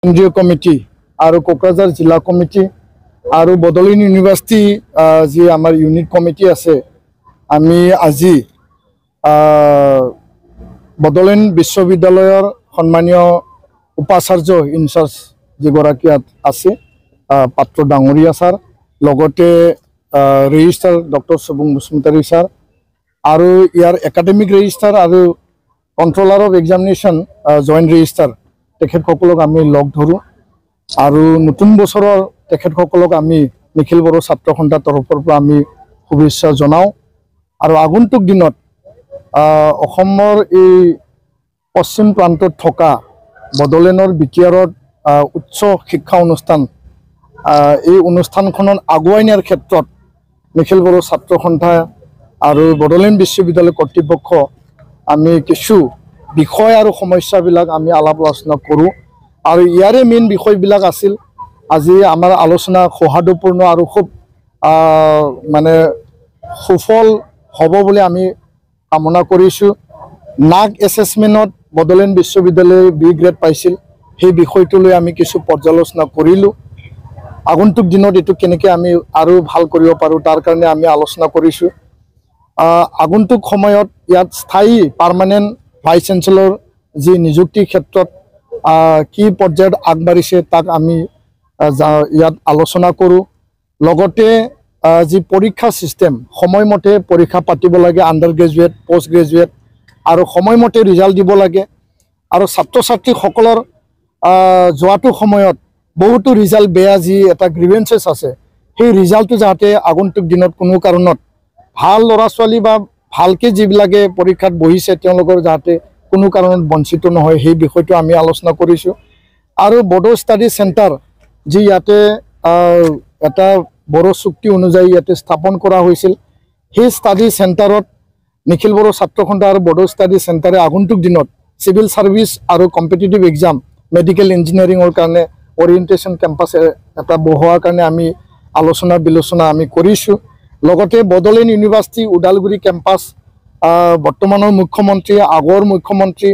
কেন্দ্ৰীয় কমিটি আৰু কোকৰাঝাৰ জিলা কমিটি আৰু বডলেণ্ড ইউনিভাৰ্চিটি যি আমাৰ ইউনিট কমিটি আছে আমি আজি বডলেণ্ড বিশ্ববিদ্যালয়ৰ সন্মানীয় উপাচাৰ্য ইনচাৰ্জ যিগৰাকী আছে পাত্ৰ ডাঙৰীয়া ছাৰ লগতে registrar doctor Shubham Basumatary sir আৰু ইয়াৰ একাডেমিক ৰেজিষ্ট্ৰাৰ আৰু controller of examination joint registrar তেখেতসকলক আমি লগ ধৰোঁ আৰু নতুন বছৰৰ তেখেতসকলক আমি নিখিল বড়ো ছাত্ৰ সন্থাৰ তৰফৰ পৰা আমি শুভেচ্ছা জনাওঁ আৰু আগন্তুক দিনত অসমৰ এই পশ্চিম প্ৰান্তত থকা বডলেণ্ডৰ বিটিআৰত উচ্চ শিক্ষা অনুষ্ঠান এই অনুষ্ঠানখনত আগুৱাই নিয়াৰ ক্ষেত্ৰত নিখিল বড়ো ছাত্ৰ সন্থা আৰু বডলেণ্ড বিশ্ববিদ্যালয় কৰ্তৃপক্ষ আমি কিছু বিষয় আৰু সমস্যাবিলাক আমি আলাপ আলোচনা কৰোঁ আৰু ইয়াৰে মেইন বিষয়বিলাক আছিল আজি আমাৰ আলোচনা সৌহাৰ্দ্যপূৰ্ণ আৰু খুব মানে সফল হ'ব বুলি আমি কামনা কৰিছোঁ নাক এছেছমেণ্টত বডলেণ্ড বিশ্ববিদ্যালয়ে বি গ্ৰেড পাইছিল সেই বিষয়টো লৈ আমি কিছু পৰ্যালোচনা কৰিলোঁ আগন্তুক দিনত এইটো কেনেকৈ আমি আৰু ভাল কৰিব পাৰোঁ তাৰ কাৰণে আমি আলোচনা কৰিছোঁ আগন্তুক সময়ত ইয়াত স্থায়ী পাৰ্মানেণ্ট ভাইচ চেঞ্চেলৰ যি নিযুক্তিৰ ক্ষেত্ৰত কি পৰ্যায়ত আগবাঢ়িছে তাক আমি ইয়াত আলোচনা কৰোঁ লগতে যি পৰীক্ষা চিষ্টেম সময়মতে পৰীক্ষা পাতিব লাগে আণ্ডাৰ গ্ৰেজুৱেট পোষ্ট গ্ৰেজুৱেট আৰু সময়মতে ৰিজাল্ট দিব লাগে আৰু ছাত্ৰ ছাত্ৰীসকলৰ যোৱাটো সময়ত বহুতো ৰিজাল্ট বেয়া যি এটা গ্ৰিভেঞ্চেছ আছে সেই ৰিজাল্টটো যাতে আগন্তুক দিনত কোনো কাৰণত ভাল ল'ৰা ছোৱালী বা ভালকৈ যিবিলাকে পৰীক্ষাত বহিছে তেওঁলোকৰ যাতে কোনো কাৰণত বঞ্চিত নহয় সেই বিষয়টো আমি আলোচনা কৰিছোঁ আৰু বড়ো ষ্টাডি চেণ্টাৰ যি ইয়াতে এটা বড়ো চুক্তি অনুযায়ী ইয়াতে স্থাপন কৰা হৈছিল সেই ষ্টাডি চেণ্টাৰত নিখিল বড়ো ছাত্ৰ সন্থা আৰু বড়ো ষ্টাডি চেণ্টাৰে আগন্তুক দিনত চিভিল ছাৰ্ভিচ আৰু কম্পিটিটিভ এক্সাম মেডিকেল ইঞ্জিনিয়াৰিঙৰ কাৰণে অৰিয়েণ্টেশ্যন কেম্পাছ এটা বহোৱাৰ কাৰণে আমি আলোচনা বিলোচনা আমি কৰিছোঁ লগতে বডলেণ্ড ইউনিভাৰ্চিটি ওদালগুৰি কেম্পাছ বৰ্তমানৰ মুখ্যমন্ত্ৰী আগৰ মুখ্যমন্ত্ৰী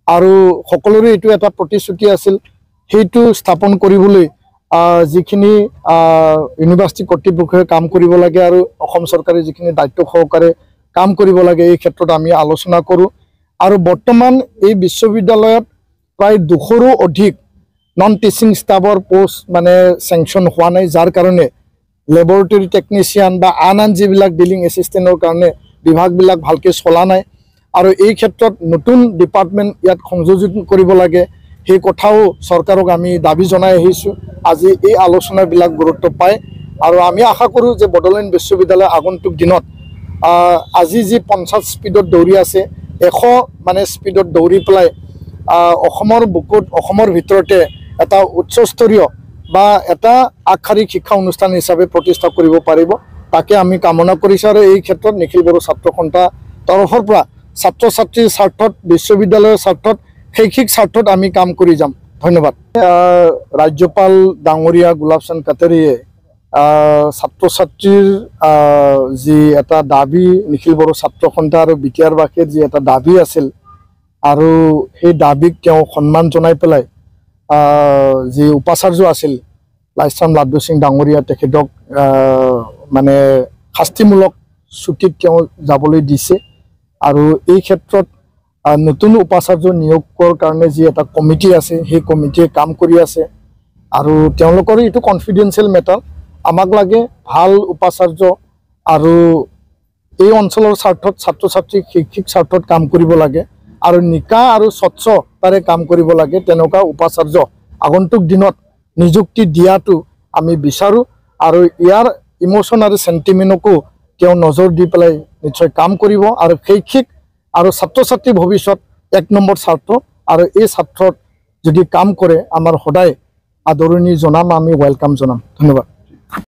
আৰু সকলোৰে এইটো এটা প্ৰতিশ্ৰুতি আছিল সেইটো স্থাপন কৰিবলৈ যিখিনি ইউনিভাৰ্চিটি কৰ্তৃপক্ষই কাম কৰিব লাগে আৰু অসম চৰকাৰে যিখিনি দায়িত্ব সহকাৰে কাম কৰিব লাগে এই ক্ষেত্ৰত আমি আলোচনা কৰোঁ আৰু বৰ্তমান এই বিশ্ববিদ্যালয়ত প্ৰায় 200ৰো অধিক নন টিচিং ষ্টাফৰ পোষ্ট মানে চেংচন হোৱা নাই যাৰ কাৰণে লেবৰেটৰী টেকনিচিয়ান বা আন যিবিলাক ডিলিং এছিষ্টেণ্টৰ কাৰণে বিভাগবিলাক ভালকৈ চলা নাই আৰু এই ক্ষেত্ৰত নতুন ডিপাৰ্টমেণ্ট ইয়াত সংযোজন কৰিব লাগে সেই কথাও চৰকাৰক আমি দাবী জনাই আহিছোঁ আজি এই আলোচনাবিলাক গুৰুত্ব পায় আৰু আমি আশা কৰোঁ যে বডলেণ্ড বিশ্ববিদ্যালয় আগন্তুক দিনত আজি যি 50 স্পীডত দৌৰি আছে 100 মানে স্পীডত দৌৰি পেলাই অসমৰ বুকুত অসমৰ ভিতৰতে এটা উচ্চস্তৰীয় বা এটা আগশাৰীৰ শিক্ষা অনুষ্ঠান হিচাপে প্ৰতিষ্ঠা কৰিব পাৰিব তাকে আমি কামনা কৰিছোঁ আৰু এই ক্ষেত্ৰত নিখিল বড়ো ছাত্ৰ সন্থা তৰফৰ পৰা ছাত্ৰ ছাত্ৰীৰ স্বাৰ্থত বিশ্ববিদ্যালয়ৰ স্বাৰ্থত শৈক্ষিক স্বাৰ্থত আমি কাম কৰি যাম ধন্যবাদ ৰাজ্যপাল ডাঙৰীয়া গুলাব চান্দ কাটাৰীয়ে ছাত্ৰ ছাত্ৰীৰ যি এটা দাবী নিখিল বড়ো ছাত্ৰ সন্থা আৰু বিটিআৰবাসীৰ যি এটা দাবী আছিল আৰু সেই দাবীক তেওঁ সন্মান জনাই পেলাই যি উপাচাৰ্য আছিল লাইছাম লাড্ডু সিং ডাঙৰীয়া তেখেতক মানে শাস্তিমূলক ছুটিত তেওঁ যাবলৈ দিছে আৰু এই ক্ষেত্ৰত নতুন উপাচাৰ্য নিয়োগৰ কাৰণে যি এটা কমিটি আছে সেই কমিটিয়ে কাম কৰি আছে আৰু তেওঁলোকৰ এইটো কনফিডেন্সিয়েল মেটাৰ আমাক লাগে ভাল উপাচাৰ্য আৰু এই অঞ্চলৰ স্বাৰ্থত ছাত্ৰ ছাত্ৰীক শৈক্ষিক স্বাৰ্থত কাম কৰিব লাগে আৰু নিকা আৰু স্বচ্ছতাৰে কাম কৰিব লাগে তেনেকুৱা উপাচাৰ্য আগন্তুক দিনত নিযুক্তি দিয়াটো আমি বিচাৰোঁ আৰু ইয়াৰ ইমোশ্যন আৰু চেণ্টিমেণ্টকো তেওঁ নজৰ দি পেলাই নিশ্চয় কাম কৰিব আৰু শৈক্ষিক আৰু ছাত্ৰ ছাত্ৰীৰ ভৱিষ্যত 1 নম্বৰ স্বাৰ্থ আৰু এই স্বাৰ্থত যদি কাম কৰে আমাৰ সদায় আদৰণি জনাম আমি ৱেলকাম জনাম ধন্যবাদ।